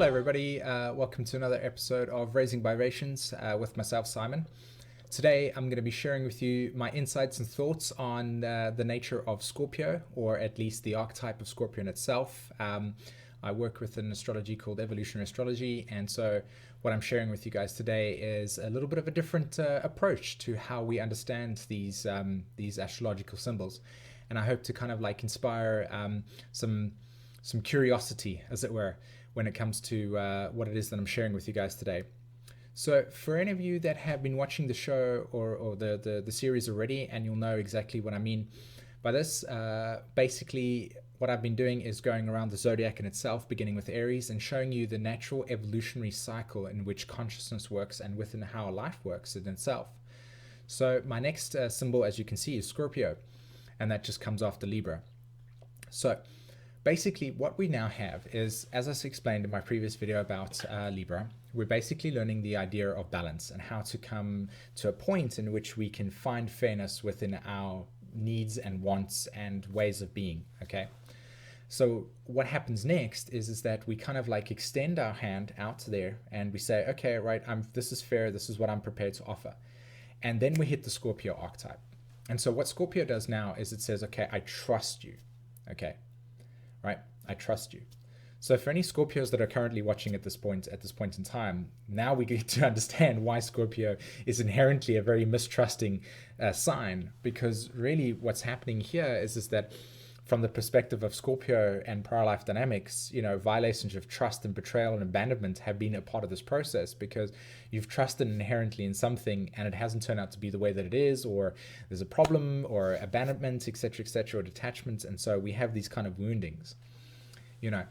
Hello everybody, welcome to another episode of Raising Vibrations with myself, Simon. Today I'm going to be sharing with you my insights and thoughts on the nature of Scorpio, or at least the archetype of Scorpio in itself. I work with an astrology called evolutionary astrology, and so what I'm sharing with you guys today is a little bit of a different approach to how we understand these astrological symbols. And I hope to kind of like inspire some curiosity, as it were, when it comes to what it is that I'm sharing with you guys today. So for any of you that have been watching the show or the series already, and you'll know exactly what I mean by this, basically what I've been doing is going around the zodiac in itself, beginning with Aries, and showing you the natural evolutionary cycle in which consciousness works and within how life works in itself. So my next symbol, as you can see, is Scorpio, and that just comes after Libra. So basically what we now have is, as I explained in my previous video about Libra, we're basically learning the idea of balance and how to come to a point in which we can find fairness within our needs and wants and ways of being, okay? So what happens next is that we kind of like extend our hand out there and we say, okay, right, this is fair, this is what I'm prepared to offer. And then we hit the Scorpio archetype. And so what Scorpio does now is it says, okay, I trust you, okay? Right? I trust you. So for any Scorpios that are currently watching at this point in time, now we get to understand why Scorpio is inherently a very mistrusting sign, because really what's happening here is that from the perspective of Scorpio and prior life dynamics, you know, violations of trust and betrayal and abandonment have been a part of this process, because you've trusted inherently in something and it hasn't turned out to be the way that it is, or there's a problem or abandonment, etc., or detachment. And so we have these kind of woundings, you know.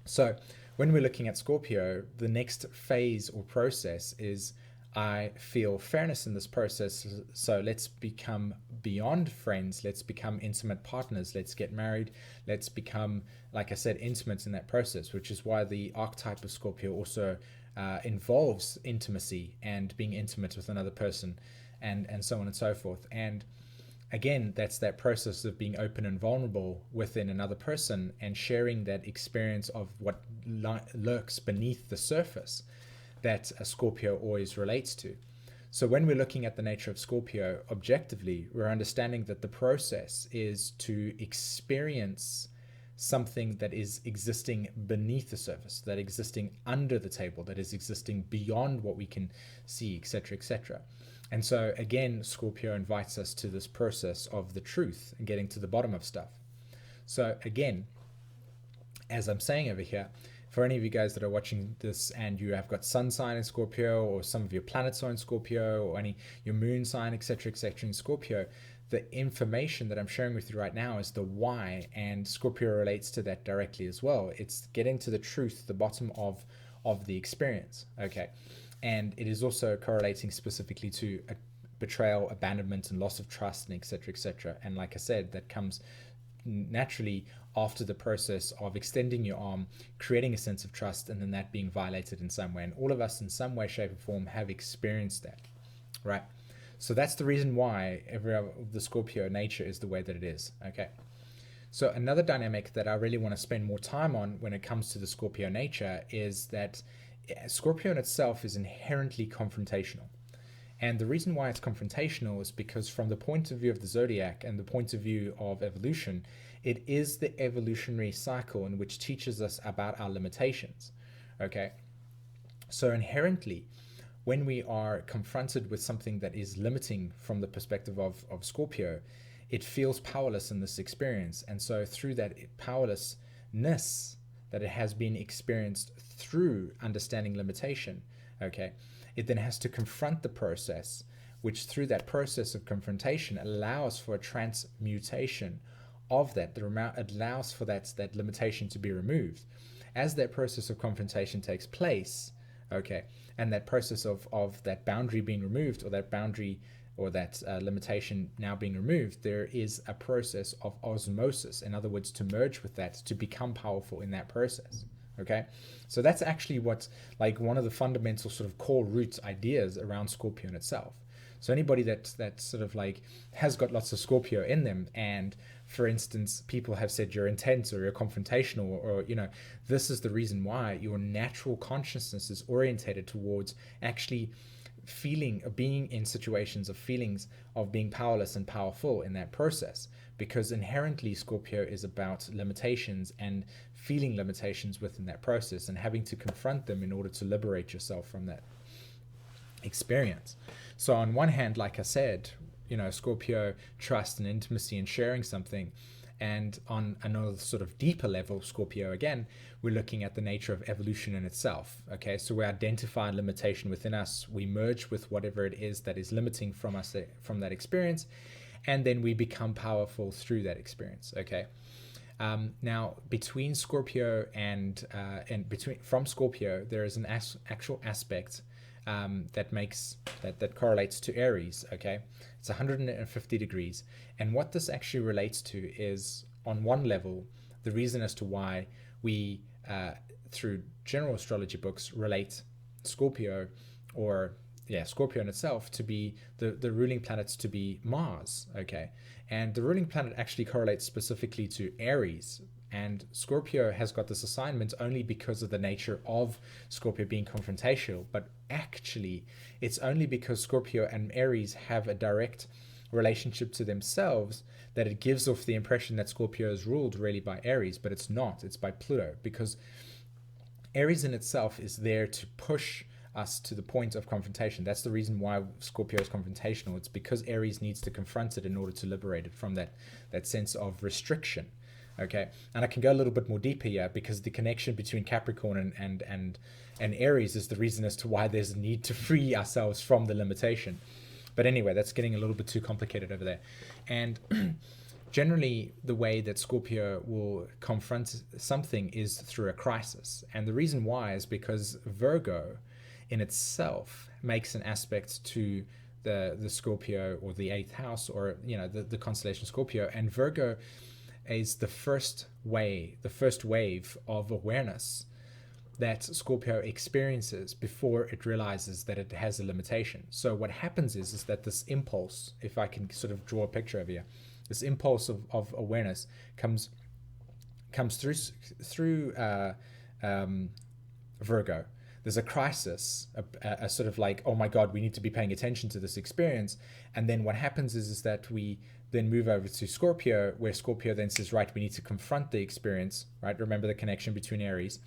So when we're looking at Scorpio, the next phase or process is, I feel fairness in this process, so let's become beyond friends, let's become intimate partners, let's get married, let's become, like I said, intimate in that process, which is why the archetype of Scorpio also involves intimacy and being intimate with another person, and so on and so forth. And again, that's that process of being open and vulnerable within another person and sharing that experience of what lurks beneath the surface that a Scorpio always relates to. So when we're looking at the nature of Scorpio objectively, we're understanding that the process is to experience something that is existing beneath the surface, that existing under the table, that is existing beyond what we can see, etc. And so again, Scorpio invites us to this process of the truth and getting to the bottom of stuff. So again, as I'm saying over here, for any of you guys that are watching this and you have got sun sign in Scorpio, or some of your planets are in Scorpio, or your moon sign, etc. in Scorpio, the information that I'm sharing with you right now is the why, and Scorpio relates to that directly as well. It's getting to the truth, the bottom of the experience, okay? And it is also correlating specifically to betrayal, abandonment, and loss of trust, and etc. And like I said, that comes naturally after the process of extending your arm, creating a sense of trust, and then that being violated in some way. And all of us in some way, shape, or form have experienced that, right? So that's the reason why the Scorpio nature is the way that it is, okay? So another dynamic that I really want to spend more time on when it comes to the Scorpio nature is that Scorpio in itself is inherently confrontational. And the reason why it's confrontational is because from the point of view of the zodiac and the point of view of evolution, it is the evolutionary cycle in which teaches us about our limitations, okay? So inherently, when we are confronted with something that is limiting from the perspective of Scorpio, it feels powerless in this experience. And so through that powerlessness that it has been experienced through understanding limitation, okay, it then has to confront the process, which through that process of confrontation allows for a transmutation of that. It allows for that limitation to be removed. As that process of confrontation takes place, okay, and that process of that boundary being removed, or that boundary or that limitation now being removed, there is a process of osmosis. In other words, to merge with that, to become powerful in that process. Okay, so that's actually what's like one of the fundamental sort of core root ideas around Scorpio in itself. So anybody that sort of like has got lots of Scorpio in them, and for instance, people have said you're intense or you're confrontational, or this is the reason why your natural consciousness is orientated towards actually feeling, being in situations of feelings of being powerless and powerful in that process, because inherently Scorpio is about limitations and feeling limitations within that process and having to confront them in order to liberate yourself from that experience. So on one hand, like I said, Scorpio, trust and intimacy and sharing something. And on another sort of deeper level, Scorpio, again, we're looking at the nature of evolution in itself. Okay, so we identify a limitation within us, we merge with whatever it is that is limiting from us, from that experience, and then we become powerful through that experience. Okay. Now, between Scorpio and from Scorpio, there is an actual aspect that correlates to Aries. Okay, it's 150 degrees, and what this actually relates to is, on one level, the reason as to why we through general astrology books relate Scorpio, or Scorpio in itself, to be the ruling planets to be Mars. Okay, and the ruling planet actually correlates specifically to Aries. And Scorpio has got this assignment only because of the nature of Scorpio being confrontational, but actually it's only because Scorpio and Aries have a direct relationship to themselves that it gives off the impression that Scorpio is ruled really by Aries, but it's not. It's by Pluto, because Aries in itself is there to push us to the point of confrontation. That's the reason why Scorpio is confrontational. It's because Aries needs to confront it in order to liberate it from that sense of restriction. Okay, and I can go a little bit more deeper here, because the connection between Capricorn and Aries is the reason as to why there's a need to free ourselves from the limitation. But anyway, that's getting a little bit too complicated over there. And generally, the way that Scorpio will confront something is through a crisis. And the reason why is because Virgo in itself makes an aspect to the Scorpio, or the 8th house, or the constellation Scorpio, and Virgo is the first wave of awareness that Scorpio experiences before it realizes that it has a limitation. So what happens is that this impulse, if I can sort of draw a picture of here, this impulse of awareness comes through Virgo. There's a crisis, a sort of like, oh my God, we need to be paying attention to this experience. And then what happens is that we then move over to Scorpio, where Scorpio then says, right, we need to confront the experience, right? Remember the connection between Aries.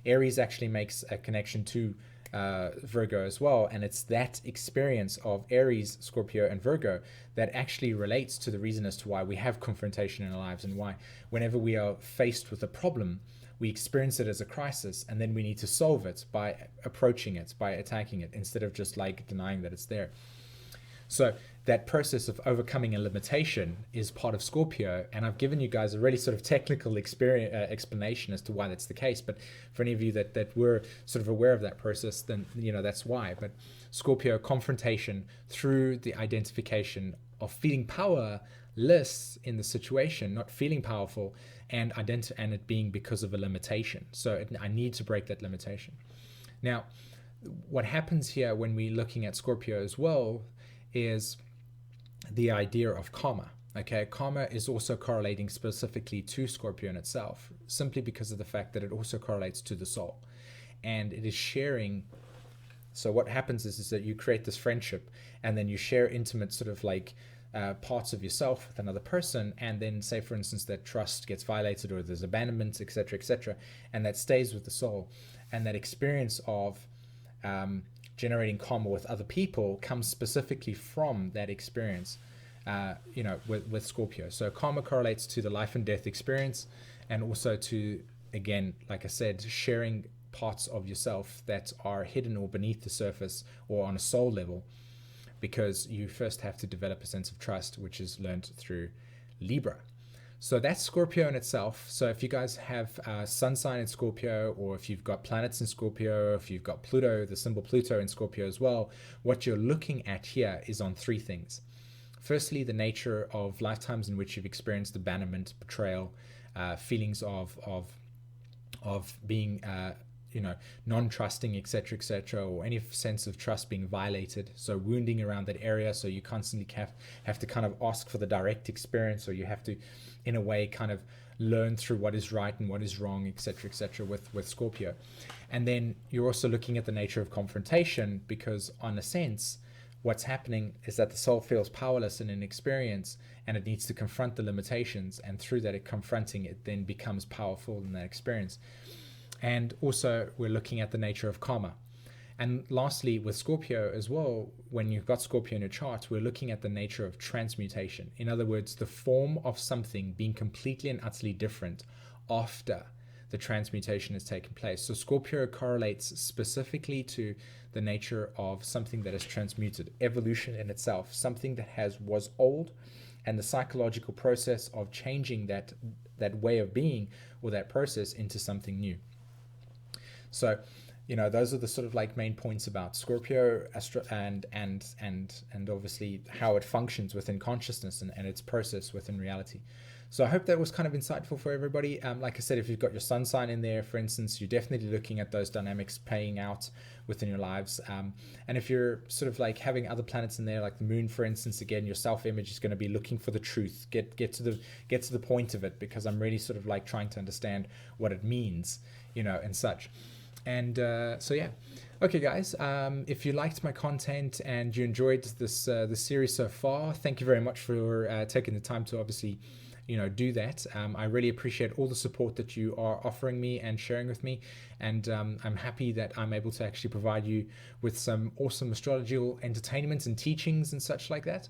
Aries actually makes a connection to Virgo as well, and it's that experience of Aries, Scorpio, and Virgo that actually relates to the reason as to why we have confrontation in our lives, and why whenever we are faced with a problem, we experience it as a crisis, and then we need to solve it by approaching it, by attacking it, instead of just like denying that it's there. So that process of overcoming a limitation is part of Scorpio, and I've given you guys a really sort of technical explanation as to why that's the case. But for any of you that were sort of aware of that process, then that's why. But Scorpio confrontation through the identification of feeling powerless in the situation, not feeling powerful, and it being because of a limitation. So I need to break that limitation. Now, what happens here when we're looking at Scorpio as well is the idea of karma. Okay, karma is also correlating specifically to Scorpio in itself, simply because of the fact that it also correlates to the soul, and it is sharing. So what happens is that you create this friendship, and then you share intimate sort of like parts of yourself with another person, and then say, for instance, that trust gets violated, or there's abandonment, etc., and that stays with the soul, and that experience of generating karma with other people comes specifically from that experience, with Scorpio. So karma correlates to the life and death experience, and also to, again, like I said, sharing parts of yourself that are hidden or beneath the surface or on a soul level, because you first have to develop a sense of trust, which is learned through Libra. So that's Scorpio in itself. So if you guys have sun sign in Scorpio, or if you've got planets in Scorpio, if you've got Pluto, the symbol Pluto in Scorpio as well, what you're looking at here is on three things. Firstly, the nature of lifetimes in which you've experienced abandonment, betrayal, feelings of being non-trusting, etc., or any sense of trust being violated, so wounding around that area, so you constantly have to kind of ask for the direct experience, or you have to in a way kind of learn through what is right and what is wrong, etc., with Scorpio. And then you're also looking at the nature of confrontation, because on a sense what's happening is that the soul feels powerless in an experience, and it needs to confront the limitations, and through that confronting it then becomes powerful in that experience. And also we're looking at the nature of karma. And lastly, with Scorpio as well, when you've got Scorpio in your chart, we're looking at the nature of transmutation. In other words, the form of something being completely and utterly different after the transmutation has taken place. So Scorpio correlates specifically to the nature of something that is transmuted, evolution in itself, something that was old, and the psychological process of changing that way of being, or that process, into something new. So those are the sort of like main points about Scorpio, and obviously how it functions within consciousness and its process within reality. So I hope that was kind of insightful for everybody. Like I said, if you've got your sun sign in there, for instance, you're definitely looking at those dynamics playing out within your lives. And if you're sort of like having other planets in there, like the moon, for instance, again, your self-image is going to be looking for the truth, get to the point of it, because I'm really sort of like trying to understand what it means, and such. And so yeah, okay guys, if you liked my content and you enjoyed this series so far, thank you very much for taking the time to obviously do that. I really appreciate all the support that you are offering me and sharing with me, and I'm happy that I'm able to actually provide you with some awesome astrological entertainments and teachings and such like that.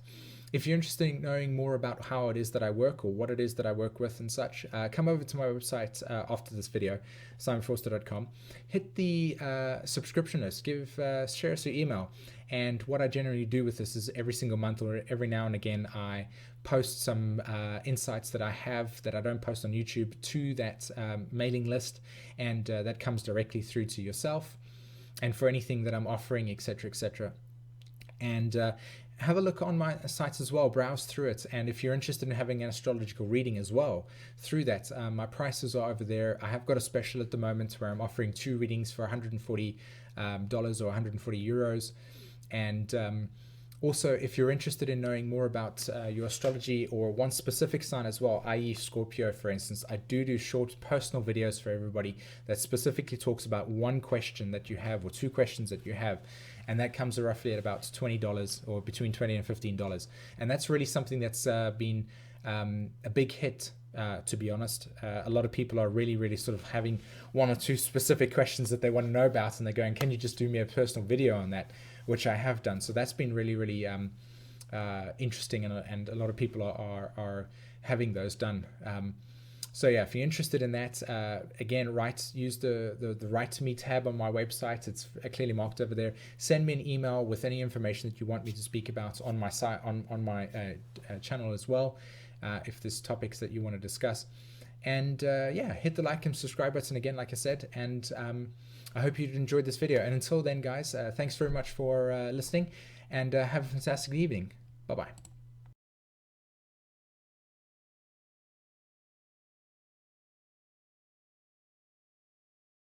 If you're interested in knowing more about how it is that I work, or what it is that I work with and such, come over to my website after this video, simonvorster.com. Hit the subscription list, share us your email. And what I generally do with this is every single month or every now and again, I post some insights that I have that I don't post on YouTube to that mailing list, and that comes directly through to yourself, and for anything that I'm offering, etc. And have a look on my sites as well, browse through it, and if you're interested in having an astrological reading as well through that, my prices are over there. I have got a special at the moment where I'm offering 2 readings for $140 or 140 euros. And also, if you're interested in knowing more about your astrology or one specific sign as well, i.e. Scorpio, for instance, I do short personal videos for everybody that specifically talks about one question that you have, or 2 questions that you have, and that comes roughly at about $20, or between $20 and $15. And that's really something that's been a big hit, to be honest. A lot of people are really sort of having 1 or 2 specific questions that they want to know about, and they're going, can you just do me a personal video on that? Which I have done. So that's been really interesting, and a lot of people are having those done. So yeah, if you're interested in that, again, use the Write to Me tab on my website. It's clearly marked over there. Send me an email with any information that you want me to speak about on my site, on my channel as well, if there's topics that you want to discuss. And yeah, hit the like and subscribe button again, like I said, and I hope you enjoyed this video. And until then, guys, thanks very much for listening, and have a fantastic evening. Bye-bye.